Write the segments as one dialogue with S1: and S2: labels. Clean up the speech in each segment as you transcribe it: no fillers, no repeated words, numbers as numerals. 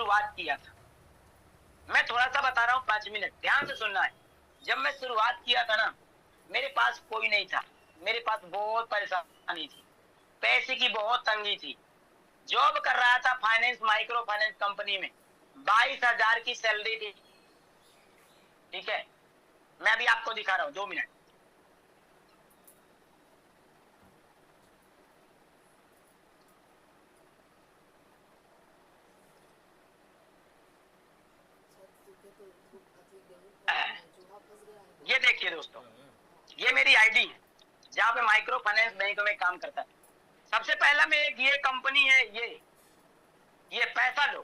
S1: शुरुआत किया था। मैं थोड़ा सा बता रहा हूँ, 5 मिनट ध्यान से सुनना है। जब मैं शुरुआत किया था ना, मेरे पास कोई नहीं था, मेरे पास बहुत परेशानी थी, पैसे की बहुत तंगी थी। जॉब कर रहा था फाइनेंस, माइक्रो फाइनेंस कंपनी में, 22,000 की सैलरी थी। ठीक है, मैं अभी आपको दिखा रहा हूँ, 2 मिनट। ये देखिए दोस्तों, ये मेरी आईडी है जहाँ पे माइक्रो फाइनेंस बैंक में काम करता है। सबसे पहला में एक ये कंपनी है, ये पैसा लो,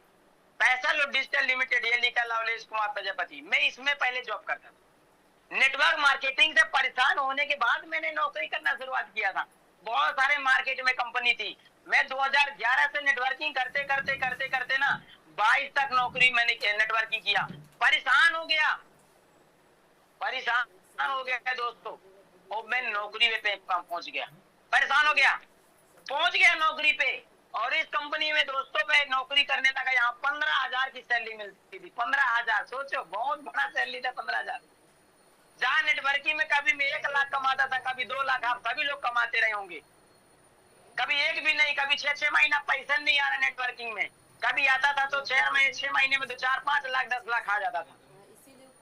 S1: पैसा लो डिजिटल लिमिटेड, ये लिखा लवलेश कुमार प्रजापति। मैं इसमें पहले जॉब करता था। नेटवर्क मार्केटिंग से परेशान होने के बाद मैंने नौकरी करना शुरुआत किया था। बहुत सारे मार्केट में कंपनी थी। मैं 2011 से नेटवर्किंग करते करते करते करते ना 22 तक नौकरी मैंने नेटवर्किंग किया। परेशान हो गया, परेशान हो गया दोस्तों, और मैं नौकरी पे पहुंच गया। परेशान हो गया, पहुंच गया नौकरी पे, और इस कंपनी में दोस्तों पे नौकरी करने लगा। यहाँ 15,000 की सैलरी मिलती थी। 15,000, सोचो, बहुत बड़ा सैलरी था 15,000। जहाँ नेटवर्किंग में कभी मैं 1 लाख कमाता था, कभी 2 लाख, आप सभी लोग कमाते रहे होंगे। कभी एक भी नहीं, कभी 6-6 महीना पैसा नहीं आ रहा नेटवर्किंग में। कभी आता था तो 6 महीने में तो 4-5 लाख 10 लाख आ जाता था।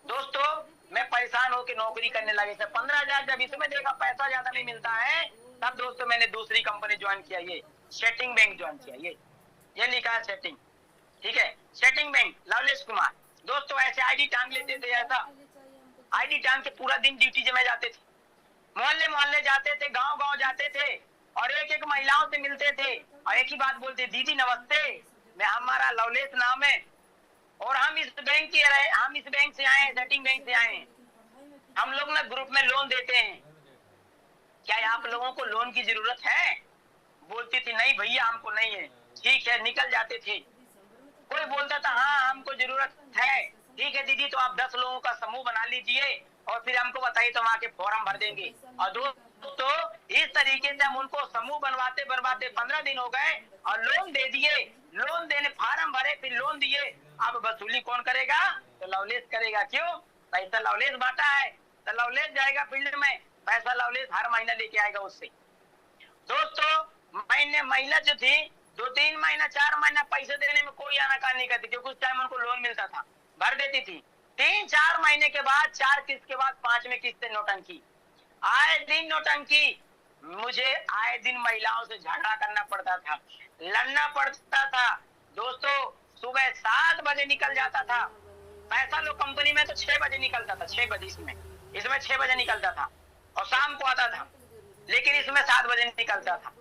S1: दोस्तों मैं परेशान होकर नौकरी करने लगे थे। 15,000 जब इसमें देखा पैसा ज्यादा नहीं मिलता है, तब दोस्तों मैंने दूसरी कंपनी ज्वाइन किया, ये सेटिंग बैंक ज्वाइन किया। ये लिखा है सेटिंग, ठीक है, सेटिंग बैंक, लवलेश कुमार। दोस्तों ऐसे आईडी टांग लेते थे, ऐसा आईडी टांग के पूरा दिन ड्यूटी में जाते थे, मोहल्ले मोहल्ले जाते थे, गांव गांव जाते थे, और एक एक महिलाओं से मिलते थे, और एक ही बात बोलते, दीदी नमस्ते, मैं, हमारा लवलेश नाम है, और हम इस बैंक के रहे, हम इस बैंक से आए हैं, सेटिंग बैंक से आए हैं, हम लोग ना ग्रुप में लोन देते हैं, क्या आप लोगों को लोन की जरूरत है? बोलती थी नहीं भैया हमको नहीं है। ठीक है, निकल जाते थे। कोई बोलता था हाँ हमको जरूरत है, ठीक है दीदी, तो आप 10 लोगों का समूह बना लीजिए और फिर हमको बताइए, तो हम आके फॉर्म भर देंगे। और दोस्तों इस तरीके से हम उनको समूह बनवाते बनवाते 15 दिन हो गए, और लोन दे दिए। लोन देने, फार्म भरे, फिर लोन दिए। अब वसूली कौन करेगा? तो लवलेश करेगा। क्यों? पैसा लवलेश बांटा है, तो लवलेश जाएगा फील्ड में, पैसा लवलेश हर महीना लेके आएगा उससे। दोस्तों महीने, महिला जो थी 2-3 महीना 4 महीना पैसे देने में कोई आनाकानी नहीं करती, क्योंकि उस टाइम उनको लोन मिलता था, भर देती थी। 3-4 महीने के बाद, 4 किस्त के बाद 5वें किस्त नौटंकी, आए दिन नौटंकी। मुझे आए दिन महिलाओं से झगड़ा करना पड़ता था, लड़ना पड़ता था। दोस्तों सुबह 7 बजे निकल जाता था, पैसा लो कंपनी में तो 6 बजे निकलता था, 6 बजे इसमें 6 बजे निकलता था, और शाम को आता था, लेकिन इसमें 7 बजे निकलता था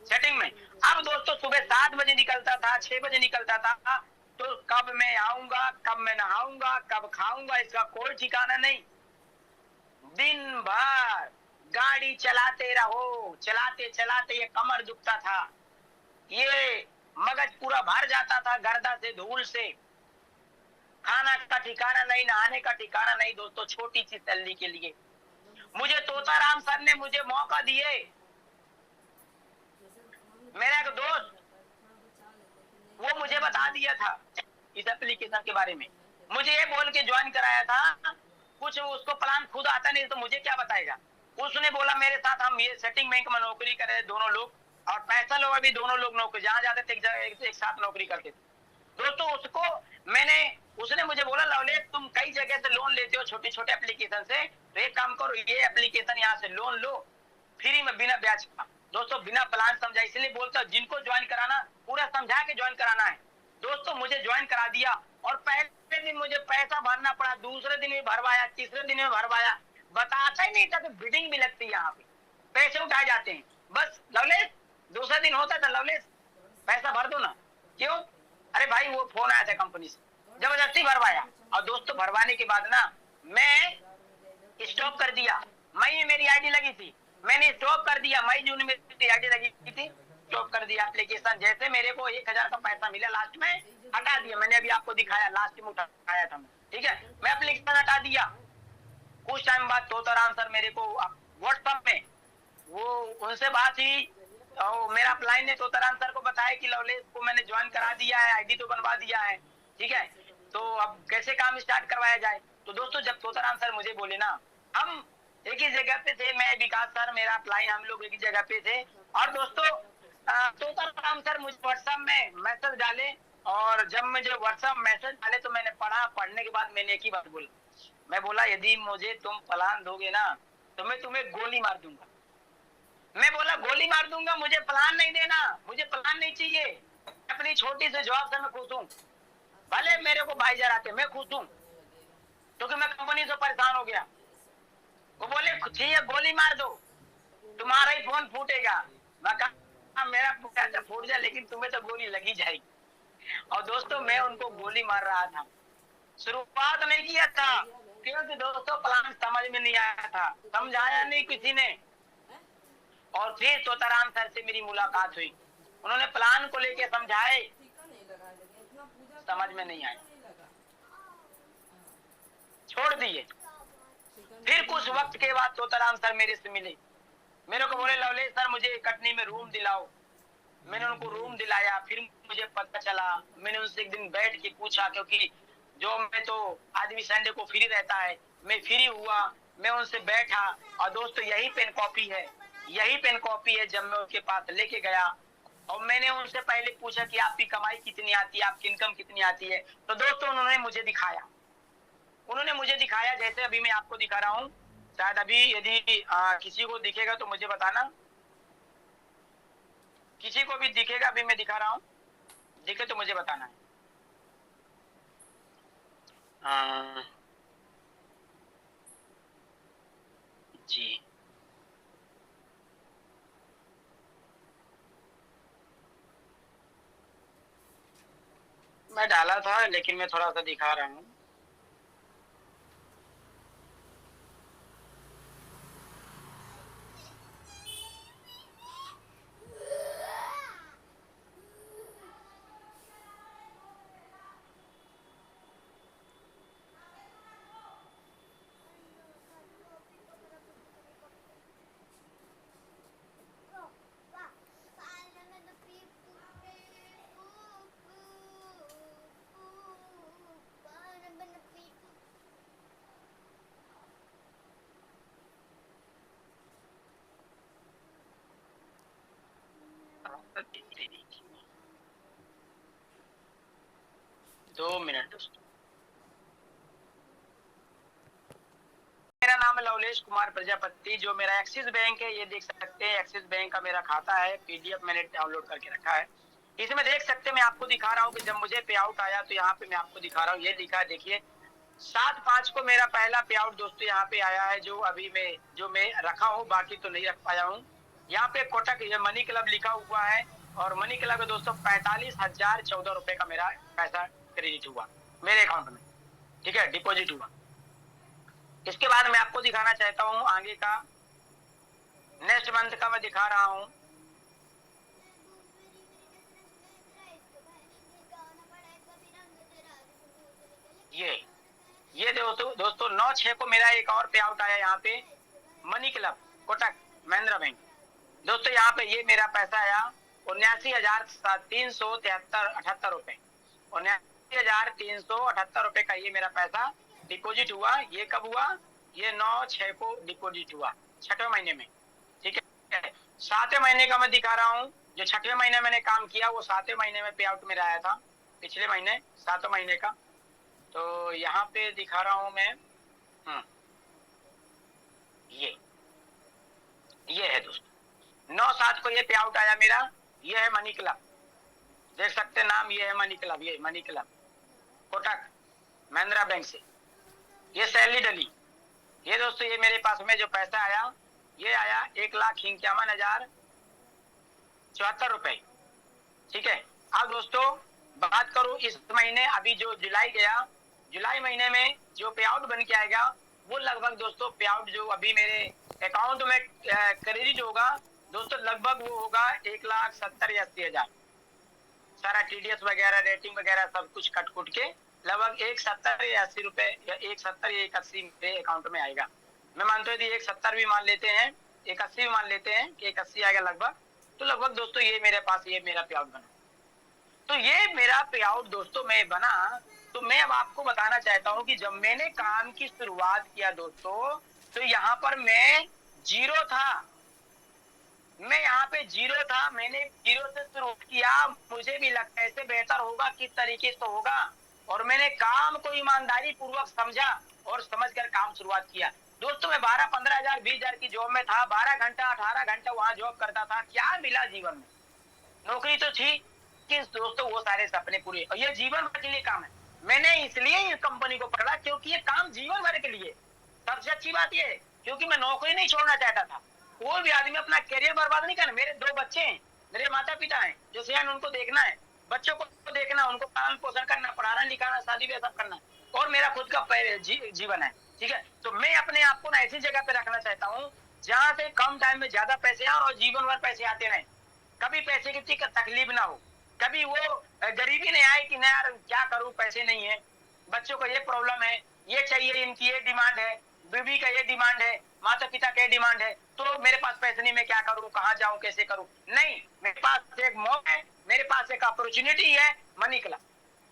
S1: सेटिंग में। अब दोस्तों सुबह 7 बजे निकलता था, 6 बजे निकलता था, तो कब मैं आऊंगा, कब मैं नहाऊंगा, कब खाऊंगा, इसका कोई ठिकाना नहीं। दिन भर गाड़ी चलाते रहो, चलाते चलाते ये कमर दुखता था, ये मगज पूरा भर जाता था गर्दा से, धूल से, खाना का ठिकाना नहीं, नहाने का ठिकाना नहीं। दोस्तों छोटी सी सैलरी के लिए मुझे तोताराम सर ने मुझे मौका दिए। मेरा एक दोस्त, वो मुझे बता दिया था इस एप्लीकेशन के बारे में, मुझे ये बोल के ज्वाइन कराया था, कुछ उसको प्लान खुद आता नहीं तो मुझे क्या बताएगा। उसने बोला मेरे साथ हम ये सेटिंग बैंक में नौकरी करे दोनों लोग, और पैसा लोग अभी दोनों लोग नौकरी, जहाँ जाते थे एक साथ नौकरी करते थे। दोस्तों उसको मैंने, उसने मुझे बोला लवलेश तुम कई जगह से लोन लेते हो छोटे छोटे एप्लीकेशन से, तो एक काम करो, ये एप्लीकेशन यहाँ से लोन लो फ्री में बिना ब्याज का। दोस्तों बिना प्लान समझा, इसलिए बोलता हूँ जिनको ज्वाइन कराना पूरा समझा के ज्वाइन कराना है। दोस्तों मुझे ज्वाइन करा दिया, और पहले दिन मुझे पैसा भरना पड़ा, दूसरे दिन भी भरवाया, तीसरे दिन में भरवाया। बताता ही नहीं था कि बिडिंग भी लगती है, यहाँ पे पैसे उठाए जाते हैं। बस लवलेश, दूसरा दिन होता था लवलेश पैसा भर दो ना। क्यों? अरे भाई वो फोन आया था कंपनी से, जबरदस्ती भरवाया। और दोस्तों भरवाने के बाद ना मैं स्टॉप कर दिया। मई में मेरी आईडी लगी थी, मैंने स्टॉप कर दिया। मई जून में मेरी आईडी लगी थी, स्टॉप कर दिया एप्लीकेशन। जैसे मेरे को 1,000 का पैसा मिला लास्ट में, हटा दिया। मैंने अभी आपको दिखाया, लास्ट में उठाया था मैं, ठीक है, मैं एप्लीकेशन हटा दिया। कुछ टाइम बाद तोताराम सर मेरे को व्हाट्सएप में, वो उनसे बात हुई, और मेरा अपलाइन ने तोताराम सर को बताया कि लवलेश को मैंने ज्वाइन करा दिया है, आईडी तो बनवा दिया है। ठीक है, तो अब कैसे काम स्टार्ट करवाया जाए। तो दोस्तों जब तोताराम सर मुझे बोले ना, हम एक ही जगह पे थे, मैं विकास सर मेरा अपलाइन, हम लोग एक ही जगह पे थे। और दोस्तों तोताराम सर मुझे व्हाट्सएप में मैसेज डाले, और जब मुझे व्हाट्सएप मैसेज डाले तो मैंने पढ़ा, पढ़ने के बाद मैंने एक ही बात बोला, मैं बोला यदि मुझे तुम प्लान दोगे ना तो मैं तुम्हें गोली मार दूंगा। मैं बोला गोली मार दूंगा, मुझे प्लान नहीं देना, मुझे प्लान नहीं चाहिए, अपनी छोटी सी जॉब से मैं खुश हूँ, भले मेरे को भाईचारा आते मैं खुश हूँ, क्योंकि मैं कंपनी से परेशान हो गया। वो बोले ठीक है गोली मार दो, तुम्हारा ही फोन फूटेगा। मैं कहा मेरा फूट जाए लेकिन तुम्हें तो गोली लगी जाएगी। और दोस्तों मैं उनको गोली मार रहा था, शुरुआत नहीं किया था, क्योंकि दोस्तों प्लान समझ में नहीं आया था, समझाया नहीं किसी ने। और फिर तोताराम सर से मेरी मुलाकात हुई, उन्होंने प्लान को लेके समझाए, समझ में नहीं आया, छोड़ दिए। फिर कुछ वक्त के बाद तोताराम सर मेरे से मिले, मेरे को बोले लवलेश सर मुझे कटनी में रूम दिलाओ। मैंने उनको रूम दिलाया। फिर मुझे पता चला, मैंने उनसे एक दिन बैठ के पूछा, क्योंकि जो मैं तो आदमी संडे को फ्री रहता है, मैं फ्री हुआ, मैं उनसे बैठा। और दोस्तों यही पेन कॉपी है, यही पेन कॉपी है जब मैं उनके पास लेके गया और मैंने उनसे पहले पूछा कि आपकी कमाई कितनी आती है, आपकी इनकम कितनी आती है। तो दोस्तों उन्होंने मुझे दिखाया, जैसे अभी मैं आपको दिखा रहा हूँ। शायद अभी यदि किसी को दिखेगा तो मुझे बताना, किसी को भी दिखेगा, अभी मैं दिखा रहा हूँ, दिखे तो मुझे बताना है। जी मैं डाला था, लेकिन मैं थोड़ा सा दिखा रहा हूँ। दो मिनट दोस्तों। मेरा नाम है लवलेश कुमार प्रजापति, जो मेरा एक्सिस बैंक है, ये देख सकते हैं एक्सिस बैंक का मेरा खाता है, पीडीएफ मैंने डाउनलोड करके रखा है। इसमें देख सकते हैं, मैं आपको दिखा रहा हूँ कि जब मुझे पे आउट आया तो यहाँ पे मैं आपको दिखा रहा हूँ, ये लिखा है देखिए 7/5 को मेरा पहला पे आउट दोस्तों यहाँ पे आया है, जो अभी मैं रखा हूँ, बाकी तो नहीं रख पाया हूँ। यहाँ पे कोटक ये मनी क्लब लिखा हुआ है, और मनी क्लब में दोस्तों 45,014 रुपए का मेरा पैसा क्रेडिट हुआ मेरे अकाउंट में, ठीक है, डिपॉजिट हुआ। इसके बाद मैं आपको दिखाना चाहता हूँ आगे का, नेक्स्ट मंथ का मैं दिखा रहा हूँ। ये दोस्तों 9/6 को मेरा एक और पे आउट आया यहाँ पे, money club Kotak Mahindra bank. दोस्तों यहाँ पे ये मेरा पैसा आया 79,378 रुपए, 79,378 रुपए का ये मेरा पैसा डिपॉजिट हुआ। ये कब हुआ? ये 9/6 को डिपॉजिट हुआ, 6वें महीने में, ठीक है। 7वें महीने का मैं दिखा रहा हूँ, जो 6वें महीने मैंने काम किया वो 7वें महीने में पे आउट मेरा आया था, पिछले महीने 7वें महीने का। तो यहाँ पे दिखा रहा हूँ मैं, ये है दोस्तों 9/7 को ये पे आउट आया मेरा। ये है मनी क्लब, देख सकते हैं नाम, ये है मनी क्लब, ये money club Kotak Mahindra bank से ये सैलरी डली। ये दोस्तों ये मेरे पास में जो पैसा आया, ये आया 1,51,074 रुपए, ठीक है। अब दोस्तों बात करूं इस महीने, अभी जो जुलाई गया, जुलाई महीने में जो पे आउट बन के आएगा वो लगभग दोस्तों पे आउट जो अभी मेरे अकाउंट में क्रेडिट होगा दोस्तों, लगभग वो होगा 1,70,000 या 80,000, सारा टीडीएस वगैरह रेटिंग वगैरह सब कुछ कट कुट के लगभग 1,70 या 80 रुपए, या 1,70 या 1,80 मेरे अकाउंट में आएगा। मैं मानता हूँ 1,70 भी मान लेते हैं, 1,80 भी मान लेते हैं कि 1,80 आएगा लगभग। तो लगभग दोस्तों ये मेरे पास ये मेरा पे आउट बना। तो ये मेरा पे आउट दोस्तों में बना। तो मैं अब आपको बताना चाहता हूँ कि जब मैंने काम की शुरुआत किया दोस्तों, तो यहाँ पर मैं जीरो था। मैं यहाँ पे जीरो था, मैंने जीरो से शुरू किया। मुझे भी लगता है ऐसे बेहतर होगा, किस तरीके से होगा, और मैंने काम को ईमानदारी पूर्वक समझा और समझ कर काम शुरुआत किया। दोस्तों मैं 12-15 हजार 20 हजार की जॉब में था, 12 घंटा 18 घंटा वहां जॉब करता था। क्या मिला जीवन में? नौकरी तो थी कि दोस्तों वो सारे सपने पूरे, और ये जीवन भर के लिए काम है। मैंने इसलिए इस कंपनी को पकड़ा क्योंकि ये काम जीवन भर के लिए। सबसे अच्छी बात ये है क्योंकि मैं नौकरी नहीं छोड़ना चाहता था। कोई भी आदमी अपना करियर बर्बाद नहीं करना। मेरे 2 बच्चे हैं, मेरे माता पिता हैं, जैसे उनको देखना है, बच्चों को देखना, उनको पालन पोषण करना, पढ़ाना लिखाना, शादी ब्याह सब करना, और मेरा खुद का जीवन है। ठीक है, तो मैं अपने आप को ना ऐसी जगह पे रखना चाहता हूँ जहां से कम टाइम में ज्यादा पैसे आए और जीवन भर पैसे आते रहे। कभी पैसे की तकलीफ ना हो, कभी वो गरीबी नहीं आए कि ना यार क्या करूं, पैसे नहीं है, बच्चों को ये प्रॉब्लम है, ये चाहिए, इनकी ये डिमांड है, बीवी का ये डिमांड है, माता पिता का ये डिमांड है, तो मेरे पास पैसे नहीं, मैं क्या करूं, कहाँ जाऊं, कैसे करूं? नहीं, मेरे पास एक मौका है, मेरे पास एक अपॉर्चुनिटी है, मनी क्लब,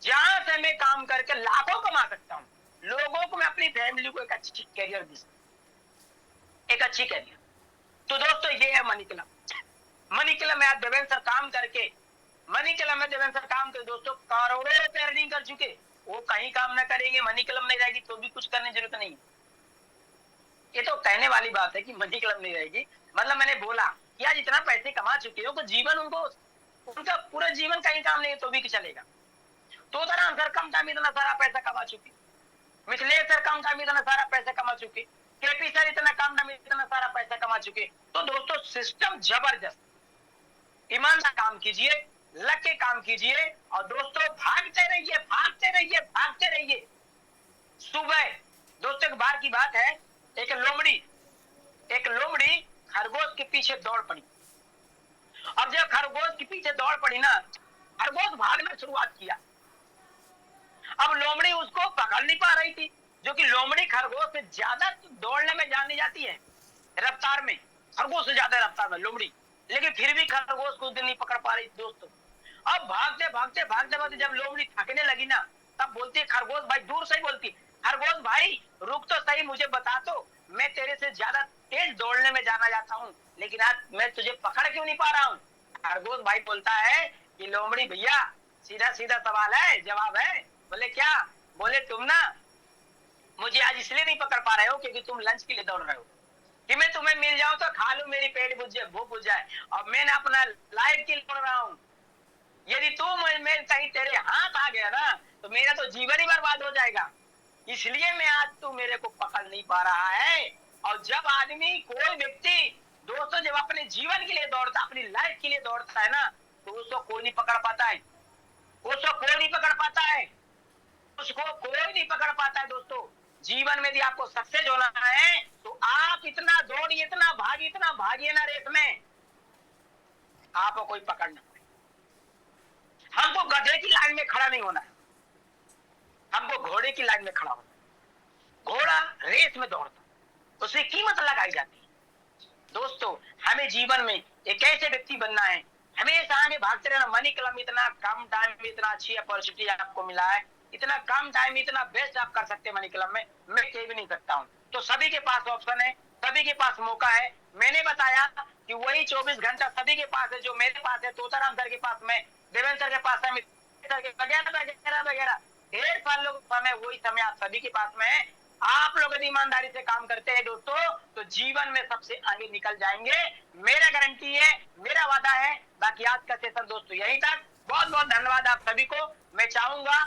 S1: जहां से मैं काम करके लाखों कमा सकता हूँ। लोगों को मैं अपनी फैमिली को एक अच्छी कैरियर दे सकता हूं, एक अच्छी कैरियर। तो दोस्तों ये है मनी क्लब। मनी क्लब में आज देवेंद्र सर काम करके, मनी क्लब में देवेंद्र सर काम करके दोस्तों करोड़ों रुपए अर्निंग कर चुके। वो कहीं काम ना करेंगे, मनी क्लब नहीं रहेगी तो भी कुछ करने की जरूरत नहीं। ये तो कहने वाली बात है कि मनी क्लब नहीं रहेगी, मतलब मैंने बोला कि आज इतना पैसे कमा चुके हो तो जीवन उनको, उनका पूरा जीवन कहीं काम नहीं है तो भी चलेगा। तो राम सर कम टाइम में इतना सारा पैसा कमा चुके, मिथिलेश सर कम टाइम में इतना सारा पैसा कमा चुके, केपी सर इतना कम टाइम में इतना सारा पैसा कमा चुके। तो दोस्तों सिस्टम जबरदस्त। ईमानदार काम कीजिए, लग के काम कीजिए, और दोस्तों भागते रहिए, भागते रहिए, भागते रहिए। सुबह दोस्तों एक बार की बात है, एक लोमड़ी खरगोश के पीछे दौड़ पड़ी। अब जब खरगोश के पीछे दौड़ पड़ी ना, खरगोश भागना शुरुआत किया। अब लोमड़ी उसको पकड़ नहीं पा रही थी, जो कि लोमड़ी खरगोश से ज्यादा दौड़ने में जानी जाती है, रफ्तार में, खरगोश से ज्यादा रफ्तार में लोमड़ी, लेकिन फिर भी खरगोश को नहीं पकड़ पा रही दोस्तों। अब भागते भागते भागते भागते जब लोमड़ी थकने लगी ना, तब बोलती है खरगोश भाई, दूर से ही बोलती, खरगोश भाई रुक तो सही, मुझे बता तो, मैं तेरे से ज्यादा तेज दौड़ने में जाना जाता हूँ, लेकिन आज मैं तुझे पकड़ क्यों नहीं पा रहा हूँ? खरगोश भाई बोलता है कि लोमड़ी भैया सीधा सीधा सवाल है, जवाब है। बोले क्या? बोले तुम ना मुझे आज इसलिए नहीं पकड़ पा रहे हो क्योंकि तुम लंच के लिए दौड़ रहे हो, कि मैं तुम्हें मिल जाऊं तो खा लूं, मेरी पेट बुझ जाए, भूख बुझ जाए, और मैं ना अपना लाइफ के लिए दौड़ रहा हूँ। यदि तू मैं कहीं तेरे हाथ आ गया ना तो मेरा तो जीवन ही बर्बाद हो जाएगा, इसलिए मैं आज तू मेरे को पकड़ नहीं पा रहा है। और जब आदमी, कोई व्यक्ति दोस्तों जब अपने जीवन के लिए दौड़ता, अपनी लाइफ के लिए दौड़ता है ना, तो उसको कोई नहीं पकड़ पाता है, उसको कोई नहीं पकड़ पाता है, उसको कोई नहीं पकड़ पाता है। दोस्तों जीवन में यदि आपको सक्सेस होना है तो आप इतना दौड़िए, इतना भागिए ना रेस में, आपको कोई पकड़ ना पाए। हमको गधे की लाइन में खड़ा नहीं होना है, हमको घोड़े की लाइन में खड़ा होना है। घोड़ा रेस में दौड़ता, उसकी कीमत लगाई जाती है। दोस्तों हमें जीवन में एक ऐसे व्यक्ति बनना है, हमेशा आगे भागते रहना। मनी क्लब में इतना कम टाइम में इतना अच्छी अपॉर्चुनिटी आपको मिला है, इतना कम टाइम में इतना बेस्ट आप कर सकते हैं मनी क्लब में, मैं कह भी नहीं सकता हूँ। तो सभी के पास ऑप्शन है, सभी के पास मौका है। मैंने बताया कि वही 24 घंटा सभी के पास है, जो मेरे पास है, तोताराम सर के पास में, देवेंद्र सर के पास है, सर के वगैरह वगैरह वगैरह ढेर सारे लोग समय, वही समय आप सभी के पास में है। आप लोग यदि ईमानदारी से काम करते हैं दोस्तों तो जीवन में सबसे आगे निकल जाएंगे, मेरा गारंटी है, मेरा वादा है। बाकी आज का सेशन दोस्तों यही तक। बहुत बहुत धन्यवाद आप सभी को। मैं चाहूंगा